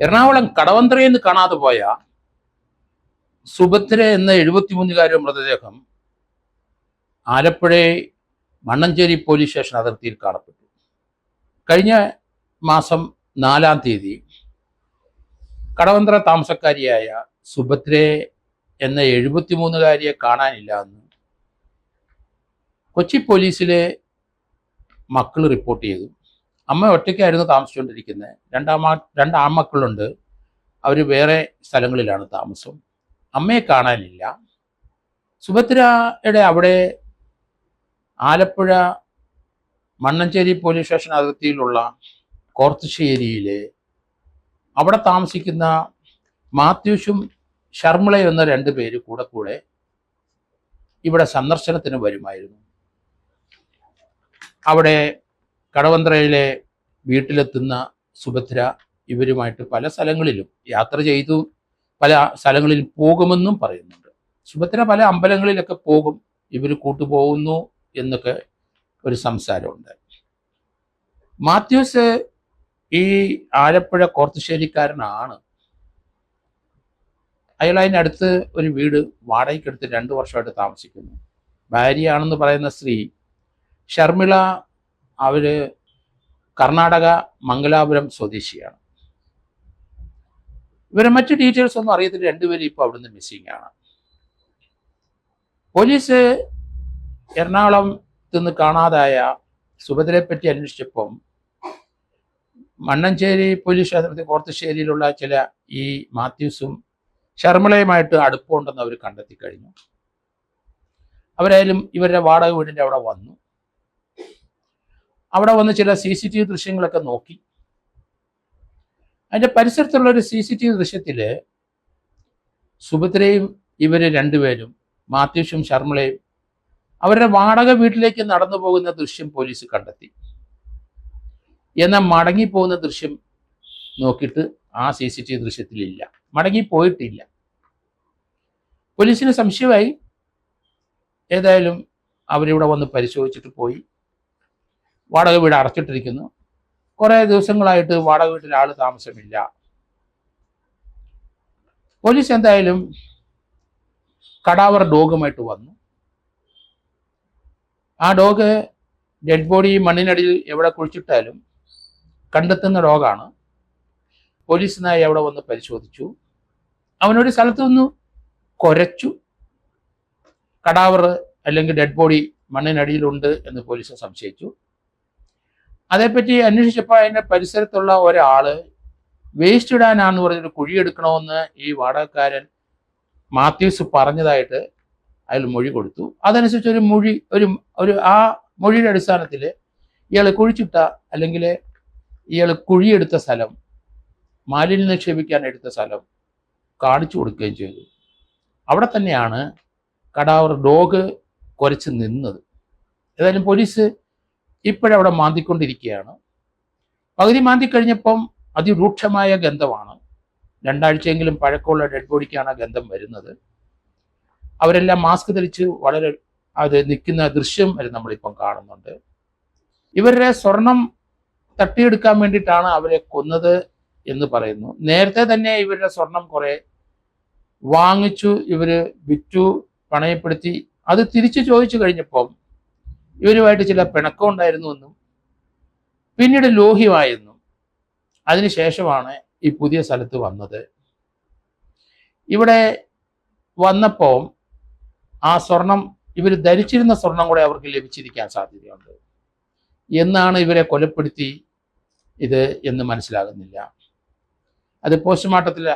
എറണാകുളം കടവന്ത്രയിൽ നിന്ന് കാണാതെ പോയ സുഭദ്ര എന്ന 73-കാരുടെ മൃതദേഹം ആലപ്പുഴ മണ്ണഞ്ചേരി പോലീസ് സ്റ്റേഷൻ അതിർത്തിയിൽ കാണപ്പെട്ടു. കഴിഞ്ഞ മാസം 4-ാം തീയതി കടവന്ത്ര താമസക്കാരിയായ സുഭദ്ര എന്ന 73-കാരിയെ കാണാനില്ല എന്ന് കൊച്ചി പോലീസിലെ മക്കൾ റിപ്പോർട്ട് ചെയ്തു. അമ്മ ഒറ്റയ്ക്കായിരുന്നു താമസിച്ചുകൊണ്ടിരിക്കുന്നത്. രണ്ട് ആൺമക്കളുണ്ട്. അവർ വേറെ സ്ഥലങ്ങളിലാണ് താമസം. അമ്മയെ കാണാനില്ല. സുഭദ്രയുടെ അവിടെ ആലപ്പുഴ മണ്ണഞ്ചേരി പോലീസ് സ്റ്റേഷൻ അതിർത്തിയിലുള്ള കോർത്തുശ്ശേരിയിലെ അവിടെ താമസിക്കുന്ന മാത്യൂഷും ശർമ്മിളയും എന്ന 2 പേര് കൂടെ ഇവിടെ സന്ദർശനത്തിന് വരുമായിരുന്നു. അവിടെ കടവന്ത്രയിലെ വീട്ടിലെത്തുന്ന സുഭദ്ര ഇവരുമായിട്ട് പല സ്ഥലങ്ങളിലും യാത്ര ചെയ്തു, പല സ്ഥലങ്ങളിൽ പോകുമെന്നും പറയുന്നുണ്ട്. സുഭദ്ര പല അമ്പലങ്ങളിലൊക്കെ പോകും, ഇവർ കൂട്ടുപോകുന്നു എന്നൊക്കെ ഒരു സംസാരമുണ്ട്. മാത്യൂസ് ഈ ആലപ്പുഴ കോർത്തുശ്ശേരിക്കാരനാണ്. അയാൾ അതിനടുത്ത് ഒരു വീട് വാടകയ്ക്കെടുത്ത് 2 വർഷമായിട്ട് താമസിക്കുന്നു. ഭാര്യയാണെന്ന് പറയുന്ന സ്ത്രീ ശർമ്മിള, അവര് കർണാടക മംഗലാപുരം സ്വദേശിയാണ്. ഇവരെ മറ്റു ഡീറ്റെയിൽസ് ഒന്നും അറിയത്തില്ല. 2 പേരും ഇപ്പോൾ അവിടുന്ന് മിസ്സിംഗ് ആണ്. പോലീസ് എറണാകുളത്ത് നിന്ന് കാണാതായ സുഭദ്രയെ പറ്റി അന്വേഷിച്ചപ്പം മണ്ണഞ്ചേരി പോലീസ് സ്റ്റേഷൻ കോർത്തുശ്ശേരിയിലുള്ള ചില ഈ മാത്യൂസും ശർമ്മിളയുമായിട്ട് അടുപ്പമുണ്ടെന്ന് അവർ കണ്ടെത്തി കഴിഞ്ഞു. അവരായാലും ഇവരുടെ വാടക വീടിൻ്റെ അവിടെ വന്നു. അവിടെ വന്ന് ചില CCTV ദൃശ്യങ്ങളൊക്കെ നോക്കി. അതിൻ്റെ പരിസരത്തുള്ള ഒരു CCTV ദൃശ്യത്തിൽ സുഭദ്രയും ഇവർ 2 പേരും മാത്യൂഷും ശർമ്മിളയും അവരുടെ വാടക വീട്ടിലേക്ക് നടന്നു പോകുന്ന ദൃശ്യം പോലീസ് കണ്ടെത്തി. എന്നാൽ മടങ്ങിപ്പോകുന്ന ദൃശ്യം നോക്കിയിട്ട് ആ CCTV ദൃശ്യത്തിലില്ല, മടങ്ങിപ്പോയിട്ടില്ല. പോലീസിന് സംശയമായി. ഏതായാലും അവരിവിടെ വന്ന് പരിശോധിച്ചിട്ട് പോയി. വാടക വീട് അടച്ചിട്ടിരിക്കുന്നു. കുറേ ദിവസങ്ങളായിട്ട് വാടക വീട്ടിൽ ആൾ താമസമില്ല. പോലീസ് എന്തായാലും കടാവർ ഡോഗുമായിട്ട് വന്നു. ആ ഡോഗ് ഡെഡ് ബോഡി മണ്ണിനടിയിൽ എവിടെ കുഴിച്ചിട്ടാലും കണ്ടെത്തുന്ന ഡോഗാണ്. പോലീസ് നായി അവിടെ വന്ന് പരിശോധിച്ചു. അവനൊരു സ്ഥലത്ത് നിന്ന് കുരച്ചു. കടാവർ അല്ലെങ്കിൽ ഡെഡ് ബോഡി മണ്ണിനടിയിലുണ്ട് എന്ന് പോലീസ് സംശയിച്ചു. അതേപ്പറ്റി അന്വേഷിച്ചപ്പോൾ അതിൻ്റെ പരിസരത്തുള്ള ഒരാള് വേസ്റ്റ് ഇടാനാണെന്ന് പറഞ്ഞിട്ട് കുഴിയെടുക്കണമെന്ന് ഈ വാടകക്കാരൻ മാത്യൂസ് പറഞ്ഞതായിട്ട് അയാൾ മൊഴി കൊടുത്തു. അതനുസരിച്ച് ഒരു ആ മൊഴിയുടെ അടിസ്ഥാനത്തിൽ ഇയാൾ കുഴിച്ചിട്ട അല്ലെങ്കിൽ ഇയാൾ കുഴിയെടുത്ത സ്ഥലം, മാലിന്യം നിക്ഷേപിക്കാൻ എടുത്ത സ്ഥലം കാണിച്ചു കൊടുക്കുകയും ചെയ്തു. അവിടെ തന്നെയാണ് കടാവർ ഡോഗ് കുരച്ച് നിന്നത്. ഏതായാലും പോലീസ് ഇപ്പോഴവിടെ മാന്തിക്കൊണ്ടിരിക്കുകയാണ്. പകുതി മാന്തി കഴിഞ്ഞപ്പം അതിരൂക്ഷമായ ഗന്ധമാണ്. 2 ആഴ്ചയെങ്കിലും പഴക്കമുള്ള ഡെഡ് ബോഡിക്കാണ് ഗന്ധം വരുന്നത്. അവരെല്ലാം മാസ്ക് ധരിച്ച് വളരെ അത് നിൽക്കുന്ന ദൃശ്യം വരെ നമ്മളിപ്പം കാണുന്നുണ്ട്. ഇവരുടെ സ്വർണം തട്ടിയെടുക്കാൻ വേണ്ടിയിട്ടാണ് അവരെ കൊന്നത് എന്ന് പറയുന്നു. നേരത്തെ തന്നെ ഇവരുടെ സ്വർണം കുറെ വാങ്ങിച്ചു, ഇവര് വിറ്റു, പണയപ്പെടുത്തി. അത് തിരിച്ചു ചോദിച്ചു കഴിഞ്ഞപ്പം ഇവരുമായിട്ട് ചില പിണക്കം ഉണ്ടായിരുന്നുവെന്നും പിന്നീട് ലോഹ്യമായെന്നും അതിനുശേഷമാണ് ഈ പുതിയ സ്ഥലത്ത് വന്നത്. ഇവിടെ വന്നപ്പോൾ ആ സ്വർണം, ഇവർ ധരിച്ചിരുന്ന സ്വർണം കൂടെ അവർക്ക് ലഭിച്ചിരിക്കാൻ സാധ്യതയുണ്ട്. എന്നാണ് ഇവരെ കൊലപ്പെടുത്തി ഇത് എന്ന് മനസ്സിലാകുന്നില്ല. അത് പോസ്റ്റ്മോർട്ടത്തിൽ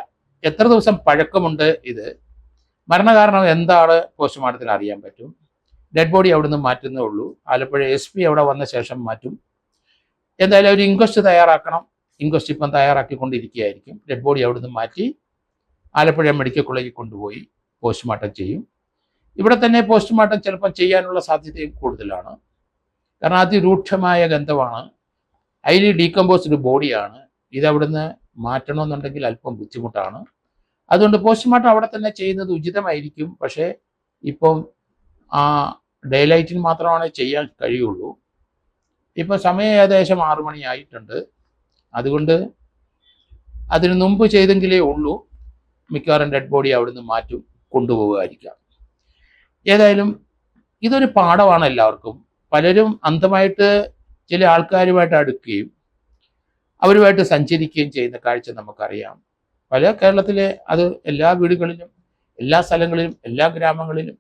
എത്ര ദിവസം പഴക്കമുണ്ട്, ഇത് മരണകാരണം എന്താണ് പോസ്റ്റ്മോർട്ടത്തിൽ അറിയാൻ പറ്റും. ഡെഡ് ബോഡി അവിടുന്ന് മാറ്റുന്നേ ഉള്ളൂ. ആലപ്പുഴ SP അവിടെ വന്ന ശേഷം മാറ്റും. എന്തായാലും ഒരു ഇൻക്വസ്റ്റ് തയ്യാറാക്കണം. ഇൻക്വസ്റ്റ് ഇപ്പം തയ്യാറാക്കിക്കൊണ്ടിരിക്കുകയായിരിക്കും. ഡെഡ് ബോഡി അവിടുന്ന് മാറ്റി ആലപ്പുഴ മെഡിക്കൽ കോളേജിൽ കൊണ്ടുപോയി പോസ്റ്റ്മോർട്ടം ചെയ്യും. ഇവിടെ തന്നെ പോസ്റ്റ്മോർട്ടം ചിലപ്പം ചെയ്യാനുള്ള സാധ്യതയും കൂടുതലാണ്. കാരണം അതിരൂക്ഷമായ ഗന്ധമാണ്, ഹൈലി ഡീകമ്പോസ്ഡ് ബോഡിയാണ്. ഇതവിടുന്ന് മാറ്റണമെന്നുണ്ടെങ്കിൽ അല്പം ബുദ്ധിമുട്ടാണ്. അതുകൊണ്ട് പോസ്റ്റ്മോർട്ടം അവിടെ തന്നെ ചെയ്യുന്നത് ഉചിതമായിരിക്കും. പക്ഷേ ഇപ്പം ആ ഡേ ലൈറ്റിൽ മാത്രമാണ് ചെയ്യാൻ കഴിയുള്ളൂ. ഇപ്പം സമയം ഏകദേശം 6 മണിയായിട്ടുണ്ട്. അതുകൊണ്ട് അതിന് മുമ്പ് ചെയ്തെങ്കിലേ ഉള്ളൂ മിക്കവാറും ഡെഡ് ബോഡി അവിടുന്ന് മാറ്റും കൊണ്ടുപോവുമായിരിക്കാം. ഏതായാലും ഇതൊരു പാഠമാണ് എല്ലാവർക്കും. പലരും അന്ധമായിട്ട് ചില ആൾക്കാരുമായിട്ട് അടുക്കുകയും അവരുമായിട്ട് സഞ്ചരിക്കുകയും ചെയ്യുന്ന കാഴ്ച നമുക്കറിയാം. കേരളത്തിലെ അത് എല്ലാ വീടുകളിലും, എല്ലാ സ്ഥലങ്ങളിലും, എല്ലാ ഗ്രാമങ്ങളിലും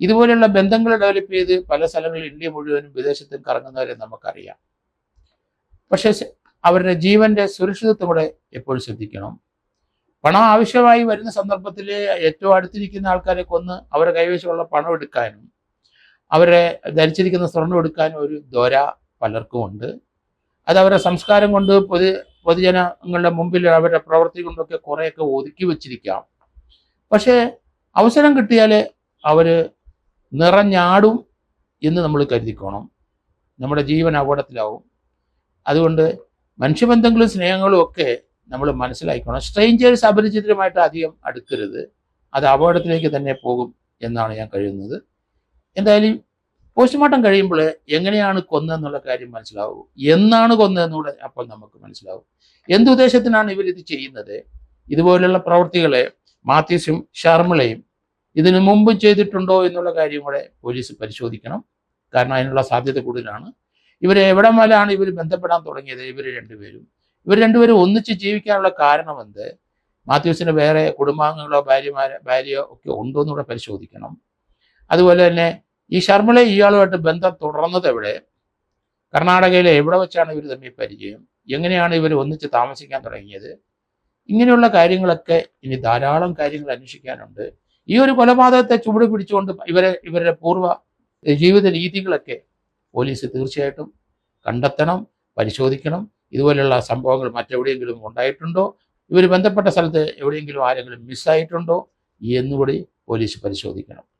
ഇതുപോലെയുള്ള ബന്ധങ്ങൾ ഡെവലപ്പ് ചെയ്ത് പല സ്ഥലങ്ങളിൽ ഇന്ത്യ മുഴുവനും വിദേശത്തും കറങ്ങുന്നവരെ നമുക്കറിയാം. പക്ഷെ അവരുടെ ജീവന്റെ സുരക്ഷിതത്വം കൂടെ എപ്പോഴും ശ്രദ്ധിക്കണം. പണം ആവശ്യമായി വരുന്ന സന്ദർഭത്തിൽ ഏറ്റവും അടുത്തിരിക്കുന്ന ആൾക്കാരെ കൊന്ന് അവരുടെ കൈവശമുള്ള പണം എടുക്കാനും അവരെ ധരിച്ചിരിക്കുന്ന സ്വർണം എടുക്കാനും ഒരു ദ്വര പലർക്കും ഉണ്ട്. അത് അവരുടെ സംസ്കാരം കൊണ്ട് പൊതുജനങ്ങളുടെ മുമ്പിൽ അവരുടെ പ്രവൃത്തി കൊണ്ടൊക്കെ കുറേയൊക്കെ ഒതുക്കി വെച്ചിരിക്കാം. പക്ഷേ അവസരം കിട്ടിയാൽ അവർ നിറഞ്ഞാടും എന്ന് നമ്മൾ കരുതിക്കോണം. നമ്മുടെ ജീവൻ അപകടത്തിലാവും. അതുകൊണ്ട് മനുഷ്യബന്ധങ്ങളും സ്നേഹങ്ങളും ഒക്കെ നമ്മൾ മനസ്സിലാക്കണം. സ്ട്രേഞ്ചേഴ്സ് അപരിചിതരുമായിട്ട് അധികം അടുക്കരുത്. അത് അപകടത്തിലേക്ക് തന്നെ പോകും എന്നാണ് ഞാൻ കരുതുന്നത്. എന്തായാലും പോസ്റ്റ്മോർട്ടം കഴിയുമ്പോൾ എങ്ങനെയാണ് കൊന്നതെന്നുള്ള കാര്യം മനസ്സിലാവും. എന്നാണ് കൊന്നതെന്നൂടെ അപ്പോൾ നമുക്ക് മനസ്സിലാവും. എന്തുദ്ദേശത്തിനാണ് ഇവരിത് ചെയ്യുന്നത്? ഇതുപോലുള്ള പ്രവൃത്തികളെ മാത്യൂസും ഷർമിളയും ഇതിനു മുമ്പും ചെയ്തിട്ടുണ്ടോ എന്നുള്ള കാര്യം കൂടെ പോലീസ് പരിശോധിക്കണം. കാരണം അതിനുള്ള സാധ്യത കൂടുതലാണ്. എവിടെ മുതലാണ് ഇവർ ബന്ധപ്പെടാൻ തുടങ്ങിയത്? ഇവർ രണ്ടുപേരും ഒന്നിച്ച് ജീവിക്കാനുള്ള കാരണം എന്ത്? മാത്യൂസിന് വേറെ കുടുംബാംഗങ്ങളോ ഭാര്യയോ ഒക്കെ ഉണ്ടോ എന്നുകൂടെ പരിശോധിക്കണം. അതുപോലെ തന്നെ ഈ ഷർമിള ഇയാളുമായിട്ട് ബന്ധം തുടർന്നത് എവിടെ? കർണാടകയിലെ എവിടെ വെച്ചാണ് ഇവർ തമ്മിൽ പരിചയം? എങ്ങനെയാണ് ഇവർ ഒന്നിച്ച് താമസിക്കാൻ തുടങ്ങിയത്? ഇങ്ങനെയുള്ള കാര്യങ്ങളൊക്കെ ഇനി ധാരാളം കാര്യങ്ങൾ അന്വേഷിക്കാനുണ്ട്. ഈ ഒരു കൊലപാതകത്തെ ചുവട് പിടിച്ചുകൊണ്ട് ഇവരുടെ പൂർവ്വ ജീവിത രീതികളൊക്കെ പോലീസ് തീർച്ചയായിട്ടും കണ്ടെത്തണം, പരിശോധിക്കണം. ഇതുപോലെയുള്ള സംഭവങ്ങൾ മറ്റെവിടെയെങ്കിലും ഉണ്ടായിട്ടുണ്ടോ? ഇവർ ബന്ധപ്പെട്ട സ്ഥലത്ത് എവിടെയെങ്കിലും ആരെങ്കിലും മിസ്സായിട്ടുണ്ടോ എന്നുകൂടി പോലീസ് പരിശോധിക്കണം.